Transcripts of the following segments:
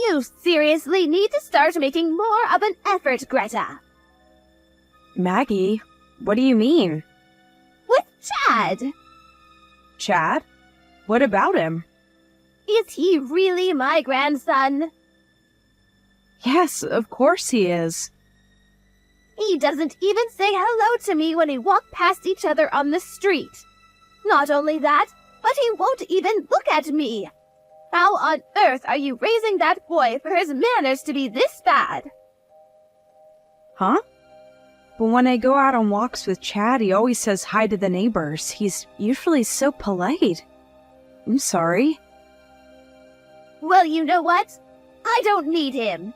You seriously need to start making more of an effort, Greta. Maggie, what do you mean? With Chad. Chad? What about him? Is he really my grandson? Yes, of course he is. He doesn't even say hello to me when we walk past each other on the street. Not only that, but he won't even look at me. How on earth are you raising that boy for his manners to be this bad? Huh? But when I go out on walks with Chad, he always says hi to the neighbors. He's usually so polite. I'm sorry. Well, you know what? I don't need him.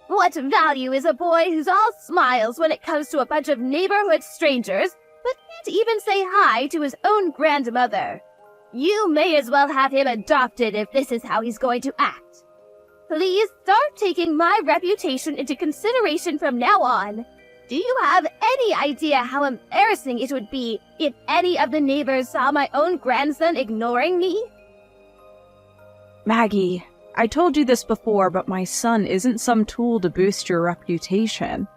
What value is a boy who's all smiles when it comes to a bunch of neighborhood strangers, but can't even say hi to his own grandmother? You may as well have him adopted if this is how he's going to act. Please start taking my reputation into consideration from now on. Do you have any idea how embarrassing it would be if any of the neighbors saw my own grandson ignoring me? Maggie, I told you this before, but my son isn't some tool to boost your reputation.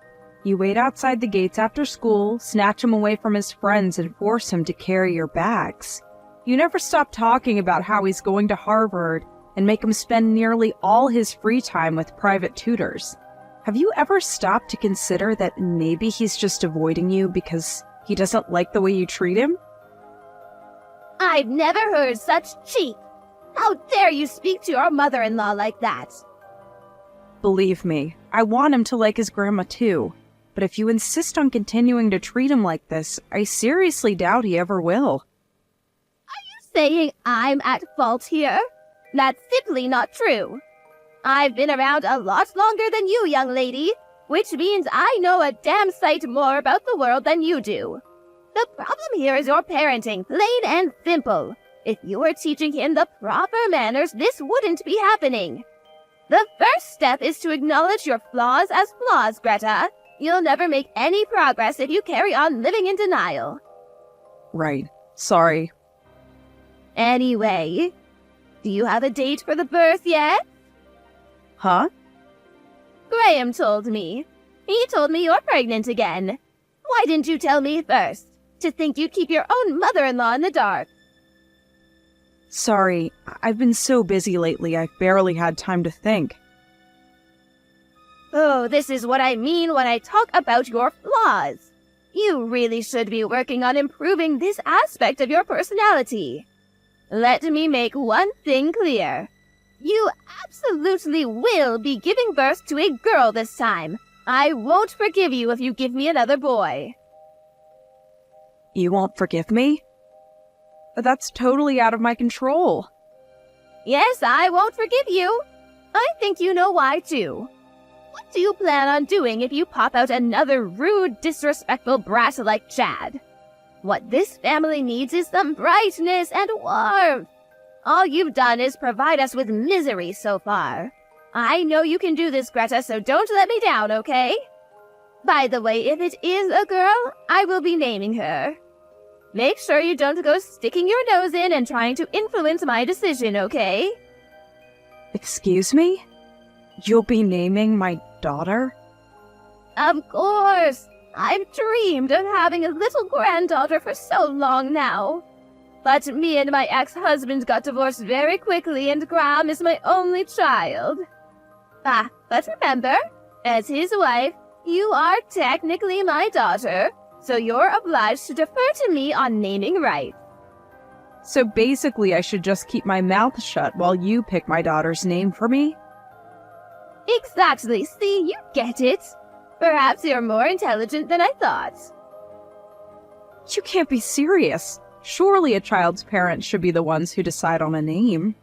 You wait outside the gates after school, snatch him away from his friends, and force him to carry your bags. You never stop talking about how he's going to Harvard and make him spend nearly all his free time with private tutors. Have you ever stopped to consider that maybe he's just avoiding you because he doesn't like the way you treat him? I've never heard such cheek. How dare you speak to your mother-in-law like that? Believe me, I want him to like his grandma too. But if you insist on continuing to treat him like this, I seriously doubt he ever will. Are you saying I'm at fault here? That's simply not true. I've been around a lot longer than you, young lady, which means I know a damn sight more about the world than you do. The problem here is your parenting, plain and simple. If you were teaching him the proper manners, this wouldn't be happening. The first step is to acknowledge your flaws as flaws, Greta. You'll never make any progress if you carry on living in denial. Right. Sorry. Anyway, do you have a date for the birth yet? Huh? Graham told me. He told me you're pregnant again. Why didn't you tell me first? To think you'd keep your own mother-in-law in the dark. Sorry, I've been so busy lately I've barely had time to think. Oh, this is what I mean when I talk about your flaws. You really should be working on improving this aspect of your personality. Let me make one thing clear. You absolutely will be giving birth to a girl this time. I won't forgive you if you give me another boy. You won't forgive me? But that's totally out of my control. Yes, I won't forgive you. I think you know why, too. What do you plan on doing if you pop out another rude, disrespectful brat like Chad? What this family needs is some brightness and warmth. All you've done is provide us with misery so far. I know you can do this, Greta, so don't let me down, okay? By the way, if it is a girl, I will be naming her. Make sure you don't go sticking your nose in and trying to influence my decision, okay? Excuse me? You'll be naming my daughter? Of course! I've dreamed of having a little granddaughter for so long now. But me and my ex-husband got divorced very quickly and Graham is my only child. But remember, as his wife, you are technically my daughter, so you're obliged to defer to me on naming rights. So basically I should just keep my mouth shut while you pick my daughter's name for me? Exactly, see, you get it. Perhaps you're more intelligent than I thought. You can't be serious. Surely a child's parents should be the ones who decide on a name.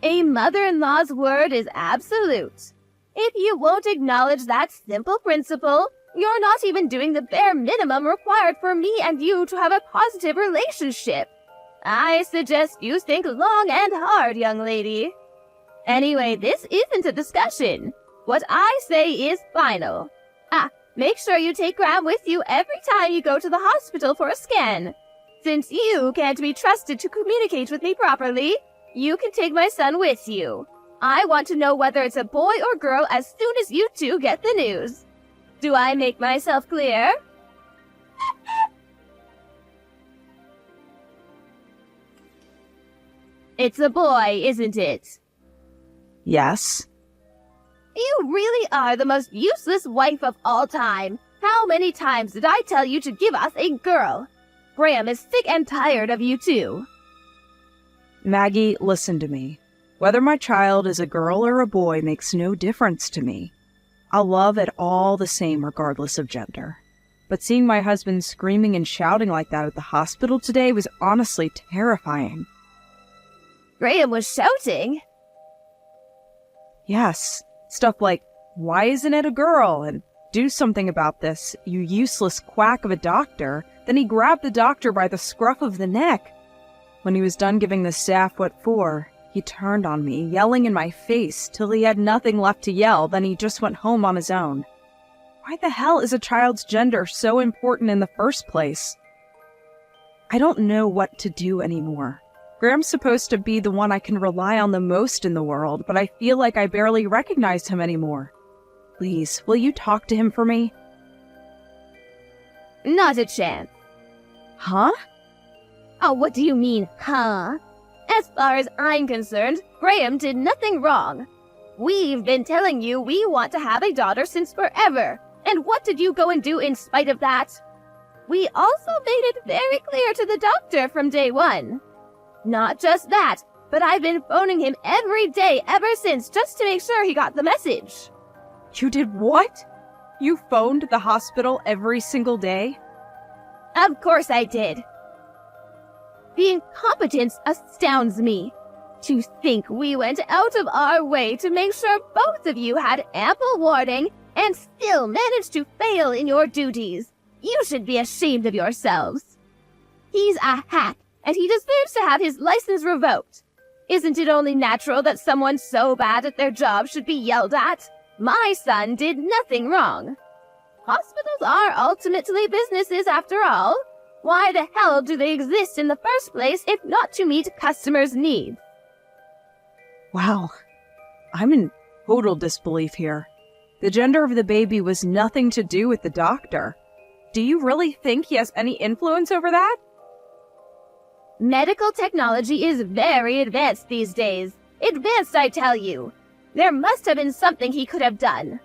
A mother-in-law's word is absolute. If you won't acknowledge that simple principle, you're not even doing the bare minimum required for me and you to have a positive relationship. I suggest you think long and hard, young lady. Anyway, this isn't a discussion. What I say is final. Make sure you take Graham with you every time you go to the hospital for a scan. Since you can't be trusted to communicate with me properly, you can take my son with you. I want to know whether it's a boy or girl as soon as you two get the news. Do I make myself clear? It's a boy, isn't it? Yes. You really are the most useless wife of all time. How many times did I tell you to give us a girl? Graham is sick and tired of you two. Maggie, listen to me. Whether my child is a girl or a boy makes no difference to me. I'll love it all the same regardless of gender. But seeing my husband screaming and shouting like that at the hospital today was honestly terrifying. Graham was shouting? Yes, stuff like, why isn't it a girl? And do something about this, you useless quack of a doctor. Then he grabbed the doctor by the scruff of the neck. When he was done giving the staff what for, he turned on me, yelling in my face till he had nothing left to yell. Then he just went home on his own. Why the hell is a child's gender so important in the first place? I don't know what to do anymore. Graham's supposed to be the one I can rely on the most in the world, but I feel like I barely recognize him anymore. Please, will you talk to him for me? Not a chance. Huh? Oh, what do you mean, huh? As far as I'm concerned, Graham did nothing wrong. We've been telling you we want to have a daughter since forever. And what did you go and do in spite of that? We also made it very clear to the doctor from day one. Not just that, but I've been phoning him every day ever since just to make sure he got the message. You did what? You phoned the hospital every single day? Of course I did. The incompetence astounds me. To think we went out of our way to make sure both of you had ample warning and still managed to fail in your duties. You should be ashamed of yourselves. He's a hack, and he deserves to have his license revoked. Isn't it only natural that someone so bad at their job should be yelled at? My son did nothing wrong. Hospitals are ultimately businesses after all. Why the hell do they exist in the first place if not to meet customers' needs? Wow. I'm in total disbelief here. The gender of the baby was nothing to do with the doctor. Do you really think he has any influence over that? Medical technology is very advanced these days. Advanced, I tell you. There must have been something he could have done.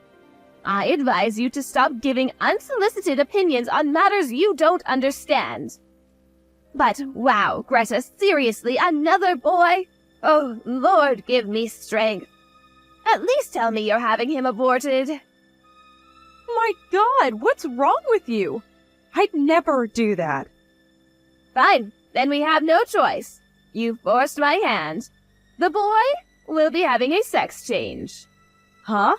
I advise you to stop giving unsolicited opinions on matters you don't understand. But wow, Greta, seriously, another boy? Oh, Lord, give me strength. At least tell me you're having him aborted. My God, what's wrong with you? I'd never do that. Fine, then we have no choice. You forced my hand. The boy will be having a sex change. Huh?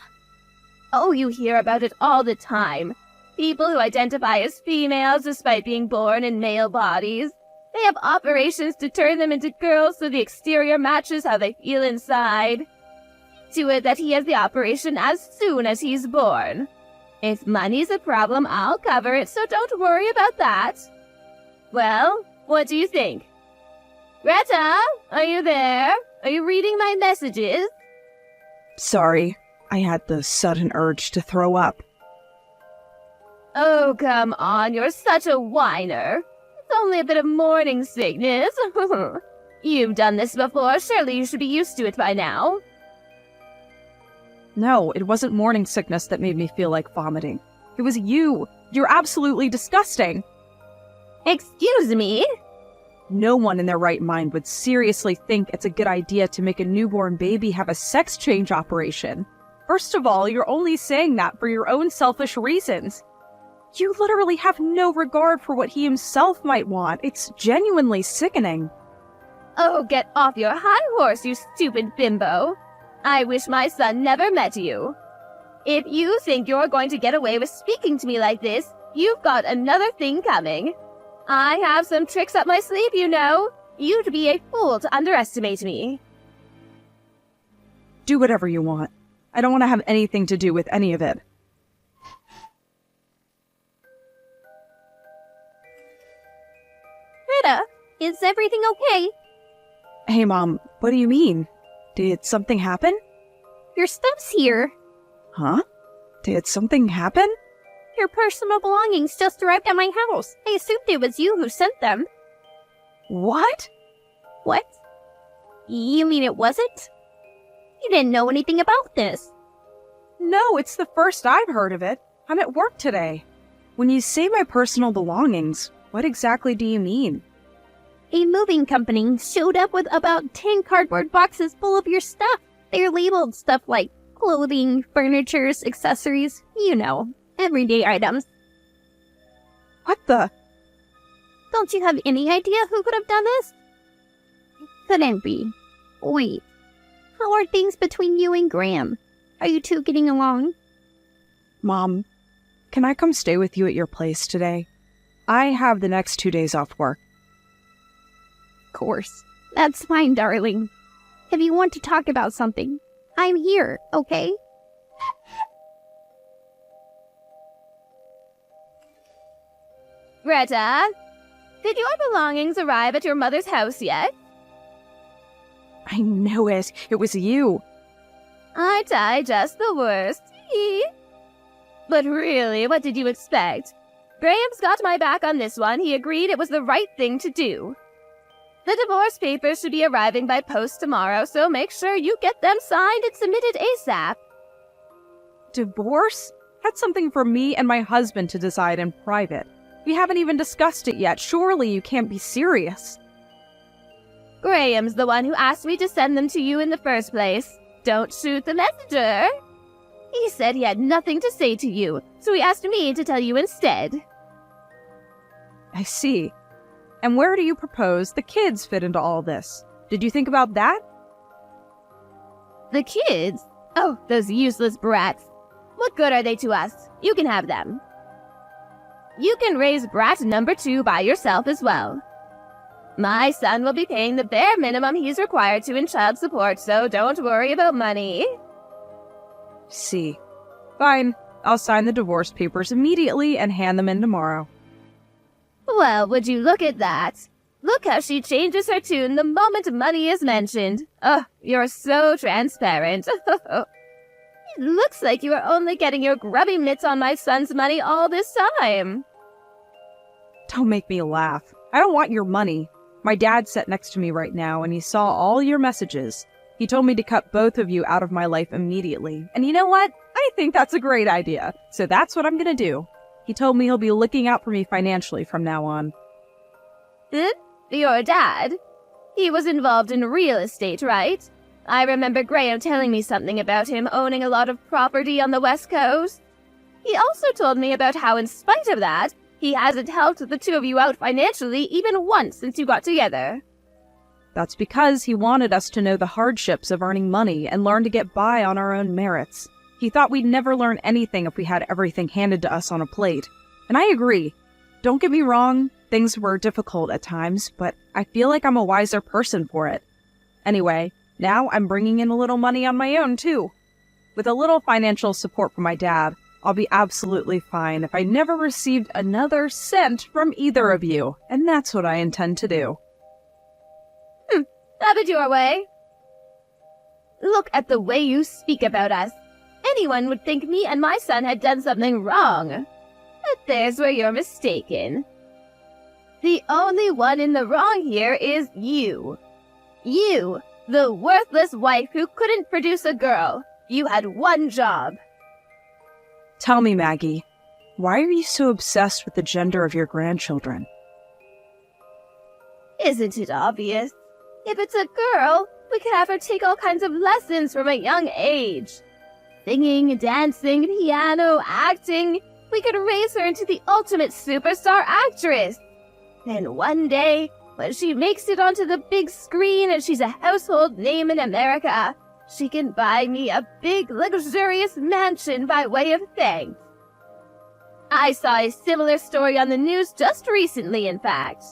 Oh, you hear about it all the time. People who identify as females despite being born in male bodies. They have operations to turn them into girls so the exterior matches how they feel inside. To it that he has the operation as soon as he's born. If money's a problem, I'll cover it, so don't worry about that. Well, what do you think? Greta, are you there? Are you reading my messages? Sorry, I had the sudden urge to throw up. Oh, come on, you're such a whiner. It's only a bit of morning sickness. You've done this before, surely you should be used to it by now. No, it wasn't morning sickness that made me feel like vomiting. It was you. You're absolutely disgusting. Excuse me? No one in their right mind would seriously think it's a good idea to make a newborn baby have a sex change operation. First of all, you're only saying that for your own selfish reasons. You literally have no regard for what he himself might want. It's genuinely sickening. Oh, get off your high horse, you stupid bimbo. I wish my son never met you. If you think you're going to get away with speaking to me like this, you've got another thing coming. I have some tricks up my sleeve, you know. You'd be a fool to underestimate me. Do whatever you want. I don't want to have anything to do with any of it. Greta, is everything okay? Hey, Mom, what do you mean? Did something happen? Your stuff's here. Huh? Did something happen? Your personal belongings just arrived at my house. I assumed it was you who sent them. What? What? You mean it wasn't? You didn't know anything about this. No, it's the first I've heard of it. I'm at work today. When you say my personal belongings, what exactly do you mean? A moving company showed up with about 10 cardboard boxes full of your stuff. They're labeled stuff like clothing, furniture, accessories, everyday items. What the? Don't you have any idea who could have done this? Couldn't be. Wait, how are things between you and Graham? Are you two getting along? Mom, can I come stay with you at your place today? I have the next 2 days off work. Of course. That's fine, darling. If you want to talk about something, I'm here, okay? Greta, did your belongings arrive at your mother's house yet? I knew it. It was you. Aren't I just the worst? But really, what did you expect? Graham's got my back on this one. He agreed it was the right thing to do. The divorce papers should be arriving by post tomorrow, so make sure you get them signed and submitted ASAP. Divorce? That's something for me and my husband to decide in private. We haven't even discussed it yet. Surely you can't be serious. Graham's the one who asked me to send them to you in the first place. Don't shoot the messenger. He said he had nothing to say to you, so he asked me to tell you instead. I see. And where do you propose the kids fit into all this? Did you think about that? The kids? Oh, those useless brats. What good are they to us? You can have them. You can raise brat number 2 by yourself as well. My son will be paying the bare minimum he's required to in child support, so don't worry about money. See. Fine. I'll sign the divorce papers immediately and hand them in tomorrow. Well, would you look at that? Look how she changes her tune the moment money is mentioned. Oh, you're so transparent. It looks like you are only getting your grubby mitts on my son's money all this time. Don't make me laugh. I don't want your money. My dad sat next to me right now and he saw all your messages. He told me to cut both of you out of my life immediately. And you know what? I think that's a great idea. So that's what I'm gonna do. He told me he'll be looking out for me financially from now on. Your dad? He was involved in real estate, right? I remember Graham telling me something about him owning a lot of property on the West Coast. He also told me about how, in spite of that, he hasn't helped the two of you out financially even once since you got together. That's because he wanted us to know the hardships of earning money and learn to get by on our own merits. He thought we'd never learn anything if we had everything handed to us on a plate. And I agree. Don't get me wrong, things were difficult at times, but I feel like I'm a wiser person for it. Anyway, now I'm bringing in a little money on my own, too. With a little financial support from my dad, I'll be absolutely fine if I never received another cent from either of you, and that's what I intend to do. Have it your way. Look at the way you speak about us. Anyone would think me and my son had done something wrong. But there's where you're mistaken. The only one in the wrong here is you. You, the worthless wife who couldn't produce a girl. You had one job. Tell me, Maggie, why are you so obsessed with the gender of your grandchildren? Isn't it obvious? If it's a girl, we could have her take all kinds of lessons from a young age. Singing, dancing, piano, acting. We could raise her into the ultimate superstar actress. Then one day, when she makes it onto the big screen and she's a household name in America, she can buy me a big, luxurious mansion by way of thanks. I saw a similar story on the news just recently, in fact.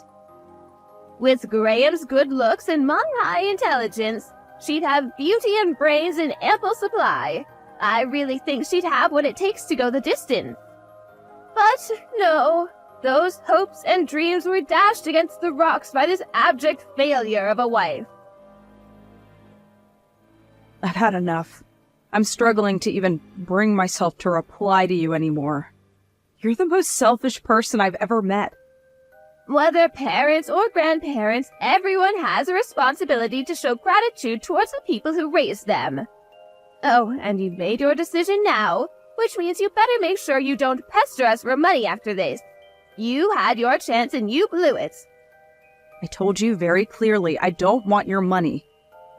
With Graham's good looks and my high intelligence, she'd have beauty and brains in ample supply. I really think she'd have what it takes to go the distance. But no, those hopes and dreams were dashed against the rocks by this abject failure of a wife. I've had enough. I'm struggling to even bring myself to reply to you anymore. You're the most selfish person I've ever met. Whether parents or grandparents, everyone has a responsibility to show gratitude towards the people who raised them. Oh, and you've made your decision now, which means you better make sure you don't pester us for money after this. You had your chance and you blew it. I told you very clearly I don't want your money.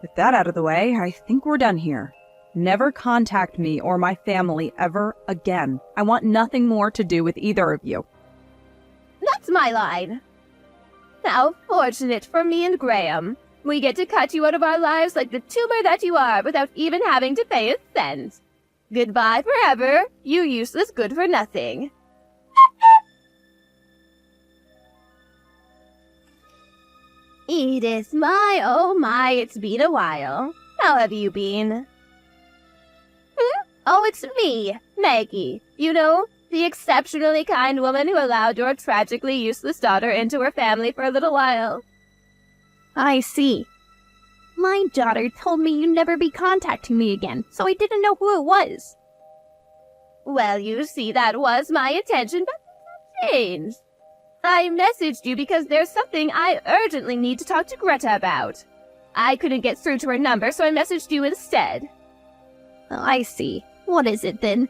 With that out of the way, I think we're done here. Never contact me or my family ever again. I want nothing more to do with either of you. That's my line. How fortunate for me and Graham. We get to cut you out of our lives like the tumor that you are without even having to pay a cent. Goodbye forever, you useless good for nothing. Edith, my, oh my, it's been a while. How have you been? Oh, it's me, Maggie. You know, the exceptionally kind woman who allowed your tragically useless daughter into her family for a little while. I see. My daughter told me you'd never be contacting me again, so I didn't know who it was. Well, you see, that was my intention, but that changed. I messaged you because there's something I urgently need to talk to Greta about. I couldn't get through to her number, so I messaged you instead. Oh, I see. What is it then?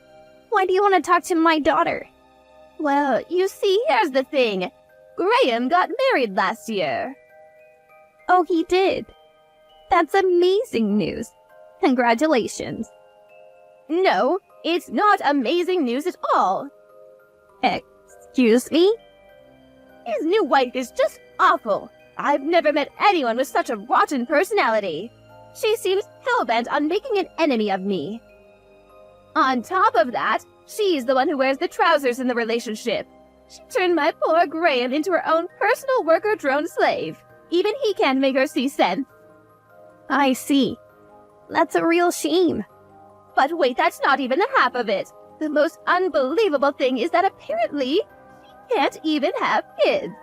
Why do you want to talk to my daughter? Well, you see, here's the thing. Graham got married last year. Oh, he did. That's amazing news. Congratulations. No, it's not amazing news at all. Excuse me? His new wife is just awful. I've never met anyone with such a rotten personality. She seems hell-bent on making an enemy of me. On top of that, she's the one who wears the trousers in the relationship. She turned my poor Graham into her own personal worker drone slave. Even he can't make her see sense. I see. That's a real shame. But wait, that's not even the half of it. The most unbelievable thing is that apparently she can't even have kids.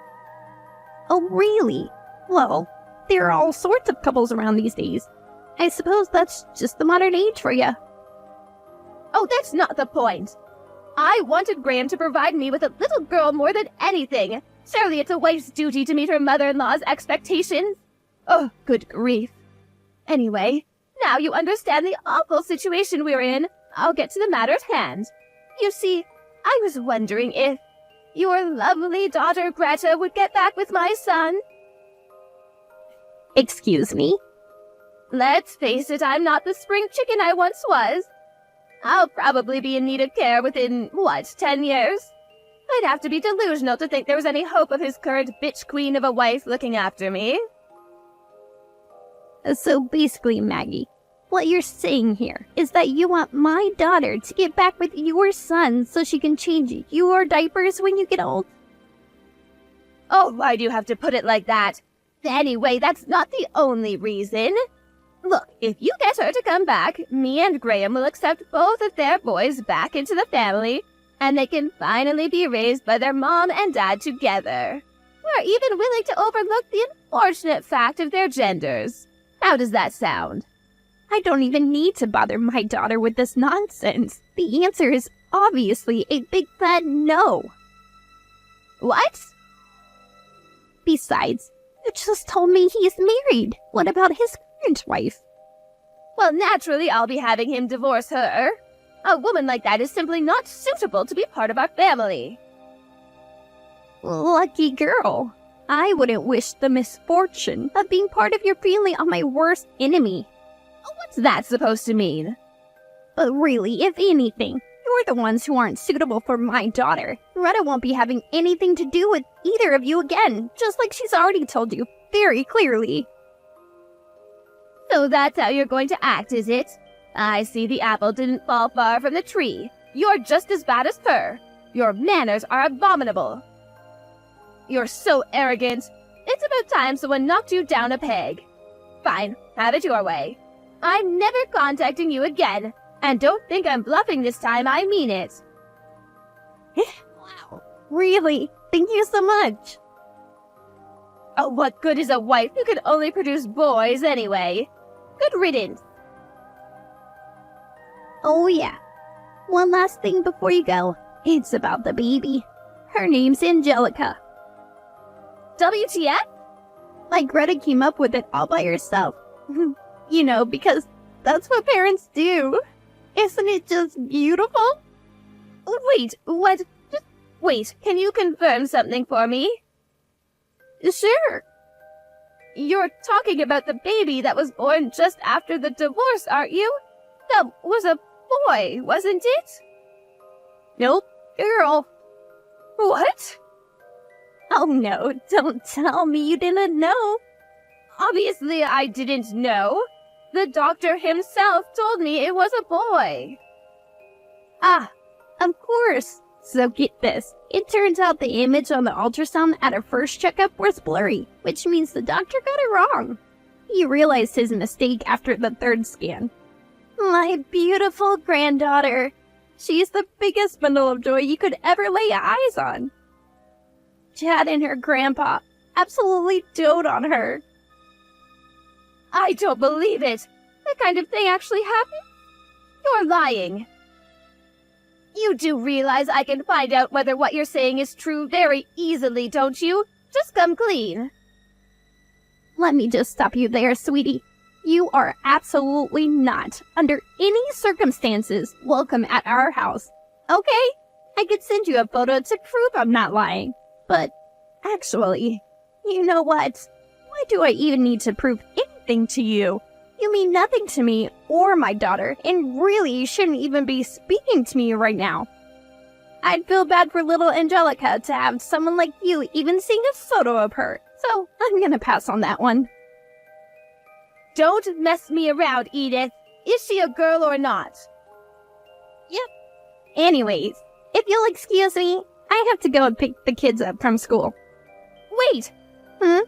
Oh, really? Well, there are all sorts of couples around these days. I suppose that's just the modern age for you. Oh, that's not the point. I wanted Graham to provide me with a little girl more than anything. Surely it's a wife's duty to meet her mother-in-law's expectations. Oh, good grief. Anyway, now you understand the awful situation we're in. I'll get to the matter at hand. You see, I was wondering if your lovely daughter Greta would get back with my son. Excuse me? Let's face it, I'm not the spring chicken I once was. I'll probably be in need of care within, 10 years? I'd have to be delusional to think there was any hope of his current bitch queen of a wife looking after me. So basically, Maggie, what you're saying here is that you want my daughter to get back with your son so she can change your diapers when you get old? Oh, why do you have to put it like that? Anyway, that's not the only reason. Look, if you get her to come back, me and Graham will accept both of their boys back into the family, and they can finally be raised by their mom and dad together. We're even willing to overlook the unfortunate fact of their genders. How does that sound? I don't even need to bother my daughter with this nonsense. The answer is obviously a big fat no. What? Besides, you just told me he's married. What about his current wife? Well, naturally, I'll be having him divorce her. A woman like that is simply not suitable to be part of our family. Lucky girl. I wouldn't wish the misfortune of being part of your family on my worst enemy. What's that supposed to mean? But really, if anything, you're the ones who aren't suitable for my daughter. Greta won't be having anything to do with either of you again, just like she's already told you very clearly. So that's how you're going to act, is it? I see the apple didn't fall far from the tree. You're just as bad as her. Your manners are abominable. You're so arrogant. It's about time someone knocked you down a peg. Fine, have it your way. I'm never contacting you again. And don't think I'm bluffing this time, I mean it. Wow, really? Thank you so much. Oh, what good is a wife who can only produce boys anyway? Good riddance. Oh yeah. One last thing before you go. It's about the baby. Her name's Angelica. WTF? Like Greta came up with it all by herself. You know, because that's what parents do. Isn't it just beautiful? Wait, what? Just wait, can you confirm something for me? Sure. You're talking about the baby that was born just after the divorce, aren't you? That was a boy, wasn't it? Nope. Girl. What? Oh no, don't tell me you didn't know. Obviously I didn't know. The doctor himself told me it was a boy. Ah, of course. So get this. It turns out the image on the ultrasound at her first checkup was blurry, which means the doctor got it wrong. He realized his mistake after the third scan. My beautiful granddaughter. She's the biggest bundle of joy you could ever lay eyes on. Chad and her grandpa absolutely dote on her. I don't believe it. That kind of thing actually happened? You're lying. You do realize I can find out whether what you're saying is true very easily, don't you? Just come clean. Let me just stop you there, sweetie. You are absolutely not, under any circumstances, welcome at our house. Okay? I could send you a photo to prove I'm not lying. But, actually, you know what? Why do I even need to prove anything to you? You mean nothing to me or my daughter, and really you shouldn't even be speaking to me right now. I'd feel bad for little Angelica to have someone like you even seeing a photo of her, so I'm gonna pass on that one. Don't mess me around, Edith. Is she a girl or not? Yep. Anyways, if you'll excuse me, I have to go and pick the kids up from school. Wait! Hmm?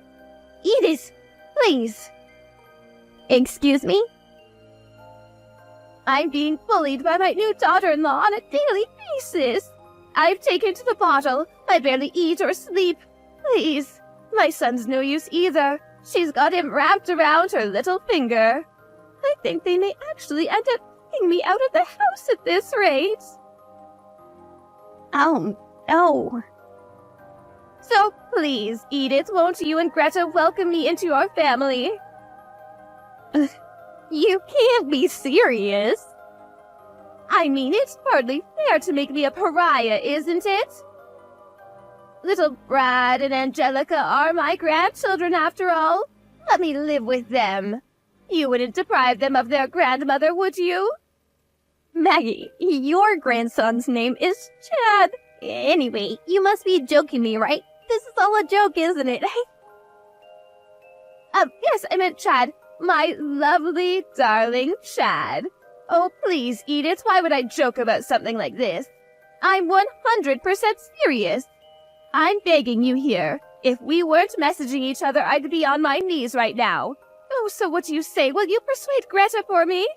Edith, please. Excuse me? I'm being bullied by my new daughter-in-law on a daily basis. I've taken to the bottle. I barely eat or sleep. Please. My son's no use either. She's got him wrapped around her little finger. I think they may actually end up kicking me out of the house at this rate. Oh, no. So please, Edith, won't you and Greta welcome me into your family? You can't be serious. I mean, it's hardly fair to make me a pariah, isn't it? Little Brad and Angelica are my grandchildren, after all. Let me live with them. You wouldn't deprive them of their grandmother, would you? Maggie, your grandson's name is Chad. Anyway, you must be joking me, right? This is all a joke, isn't it? Yes, I meant Chad. My lovely, darling Chad. Oh, please, Edith, why would I joke about something like this? I'm 100% serious. I'm begging you here. If we weren't messaging each other, I'd be on my knees right now. Oh, so what do you say? Will you persuade Greta for me?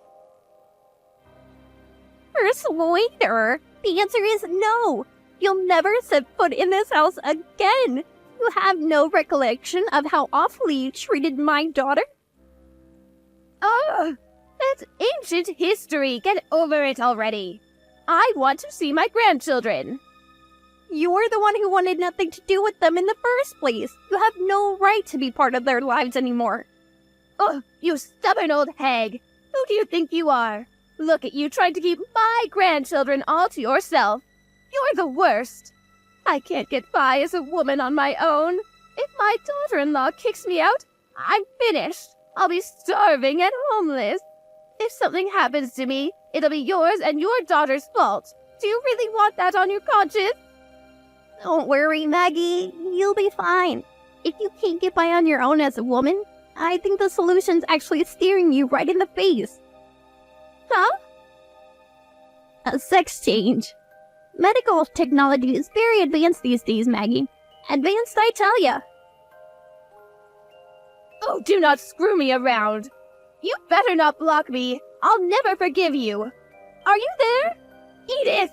Persuade her? The answer is no. You'll never set foot in this house again. You have no recollection of how awfully you treated my daughter? Oh, that's ancient history. Get over it already. I want to see my grandchildren. You're the one who wanted nothing to do with them in the first place. You have no right to be part of their lives anymore. Oh, you stubborn old hag. Who do you think you are? Look at you trying to keep my grandchildren all to yourself. You're the worst. I can't get by as a woman on my own. If my daughter-in-law kicks me out, I'm finished. I'll be starving and homeless. If something happens to me, it'll be yours and your daughter's fault. Do you really want that on your conscience? Don't worry, Maggie. You'll be fine. If you can't get by on your own as a woman, I think the solution's actually staring you right in the face. Huh? A sex change. Medical technology is very advanced these days, Maggie. Advanced, I tell ya. Oh, do not screw me around. You better not block me. I'll never forgive you. Are you there? Edith!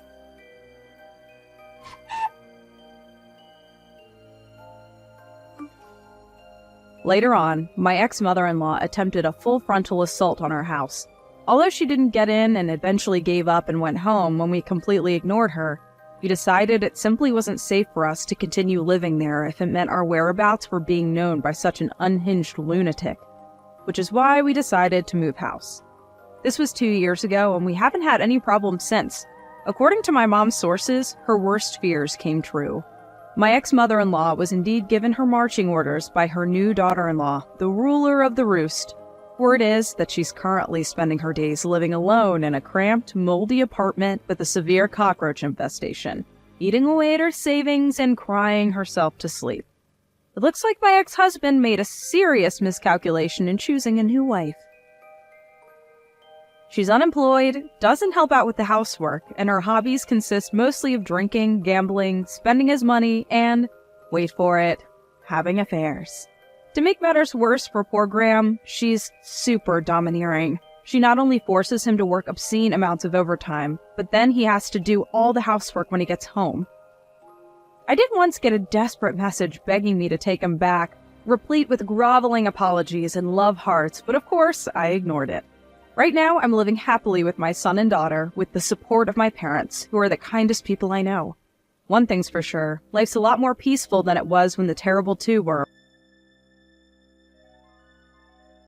Later on, my ex-mother-in-law attempted a full frontal assault on our house. Although she didn't get in and eventually gave up and went home when we completely ignored her, we decided it simply wasn't safe for us to continue living there if it meant our whereabouts were being known by such an unhinged lunatic, which is why we decided to move house. This was 2 years ago, and we haven't had any problems since. According to my mom's sources, her worst fears came true. My ex-mother-in-law was indeed given her marching orders by her new daughter-in-law, the ruler of the roost. Word is that she's currently spending her days living alone in a cramped, moldy apartment with a severe cockroach infestation, eating away at her savings and crying herself to sleep. It looks like my ex-husband made a serious miscalculation in choosing a new wife. She's unemployed, doesn't help out with the housework, and her hobbies consist mostly of drinking, gambling, spending his money, and, wait for it, having affairs. To make matters worse for poor Graham, she's super domineering. She not only forces him to work obscene amounts of overtime, but then he has to do all the housework when he gets home. I did once get a desperate message begging me to take him back, replete with groveling apologies and love hearts, but of course, I ignored it. Right now, I'm living happily with my son and daughter, with the support of my parents, who are the kindest people I know. One thing's for sure, life's a lot more peaceful than it was when the terrible two were